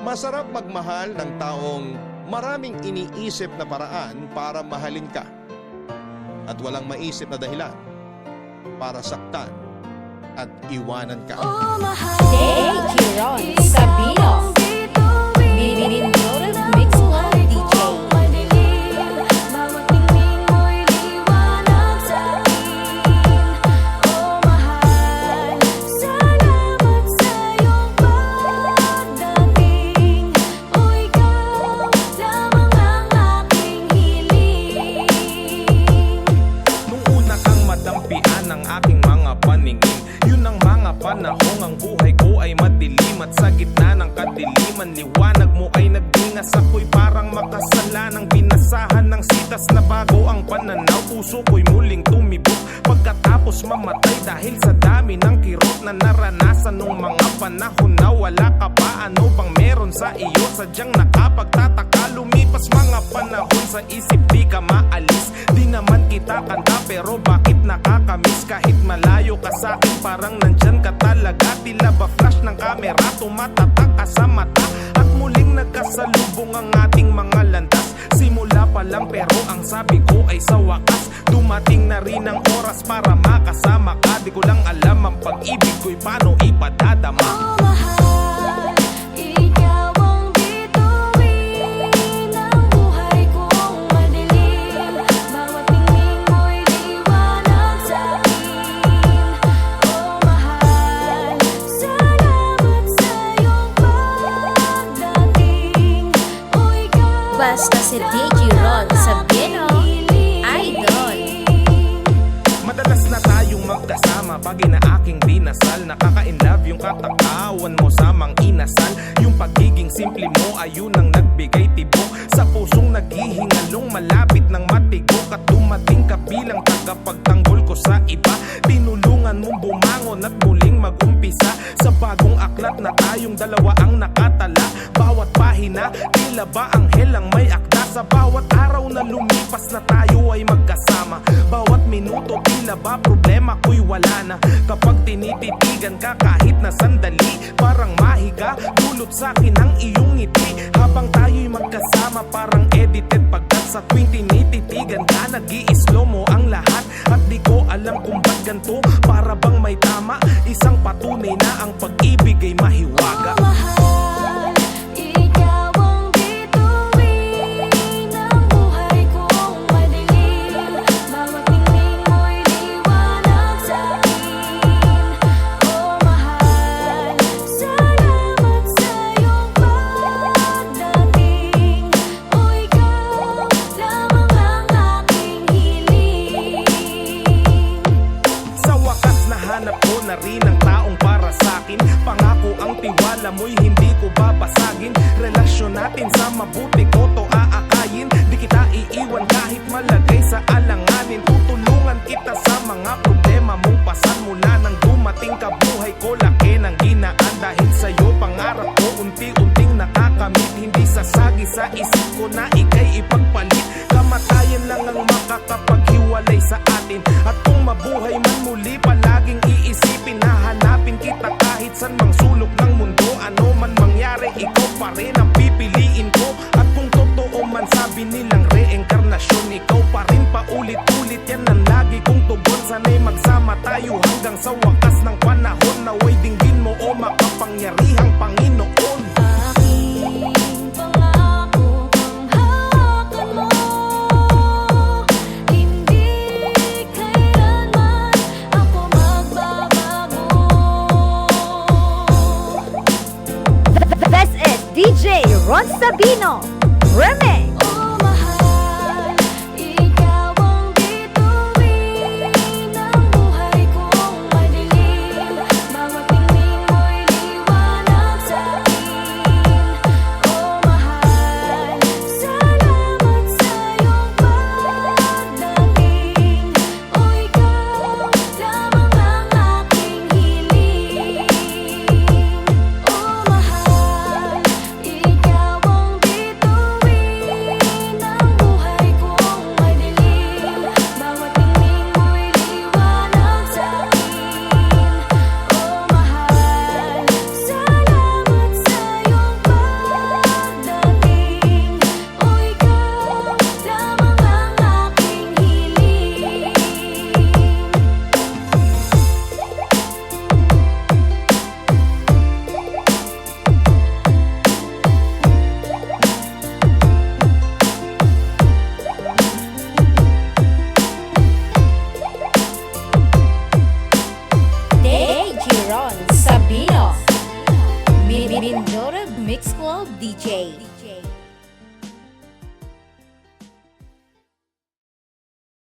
Masarap magmahal ng taong maraming iniisip na paraan para mahalin ka at walang maisip na dahilan para saktan at iwanan ka. Hey, Chiron Sabino, Minindorous Mix Home DJ. Panahong ang buhay ko ay madilim at sa gitna ng kadiliman liwanag mo ay nagdingas. Ako'y parang makasalanang binasahan ng sitas na bago ang pananaw. Puso ko'y muling tumibok pagkatapos mamatay dahil sa dami ng kirot na naranasan nung mga panahon na wala ka pa. Ano bang meron sa iyo? Sadyang nakapagtataka. Lumipas mga panahon sa isip di ka maalis. Di naman kita kanta pero bakit nakakamiss? Kahit malayo ka sa'kin parang nandyan ka talaga. Tila ba flash ng kamera tumatatak ka sa mata. At muling nagkasalubong ang ating mga landas. Simula pa lang pero ang sabi ko ay sa wakas dumating na rin ang oras para makasama ka. Di ko lang alam ang pag-ibig ko'y paano ipadadama. Basta si DJ Ron Sabino, idol. Madalas na tayong magkasama pag ina aking dinasal. Nakaka-inlove yung katakawan mo sa mang inasal. Yung pagiging simple mo ayun ang nagbigay tibok sa pusong naghihingalong malapit ng matigok. At dumating ka bilang tagapagtanggol ko sa iba. Tinulungan mong bumangon at muling mag-umpisa sa bagong aklat na tayong dalawa ang nakatala. Bawat pahina tila ba anghel ang may akda. Sa bawat araw na lumipas na tayo ay magkasama. Bawat minuto tila ba problema ko'y wala na. Kapag tinititigan ka kahit na sandali parang mahiga dulot sa'kin ang iyong ngiti. Habang tayo'y magkasama parang edited. Pagkat sa tuwing tinititigan ka nag-i-slow mo ang lahat. At di ko alam kung ba't ganito para bang may tama. Isang patunay na ang pag-ibig ay mahiwaga. Na rin ang taong para sa'kin. Pangako ang tiwala mo'y hindi ko babasagin. Relasyon natin sa mabuti ko to aakayin. Di kita iiwan kahit malagay sa alanganin. Tutulungan kita sa mga problema mong pasan. Mula nang dumating ka buhay ko laki ng ginaan. Dahil sa'yo pangarap ko unti-unting nakakamit. Hindi sasagi sa isip ko na ika'y ipagpalit. Kamatayan lang ang makakapaghiwalay sa atin. At kung mabuhay man muli palaging iisipin na hanapin kita kahit saan mang sulok ng mundo. Ano man mangyari ikaw pa rin ang pipiliin ko. At kung totoo man sabi nilang reinkarnasyon, ikaw pa rin paulit-ulit yan ang lagi kong tugon. Sana'y magsama tayo hanggang sa wakas ng panahon. Naway dinggin mo o makapangyarihang Panginoon. DJ Ron Sabino, Remix. Mindoro Mix Club DJ.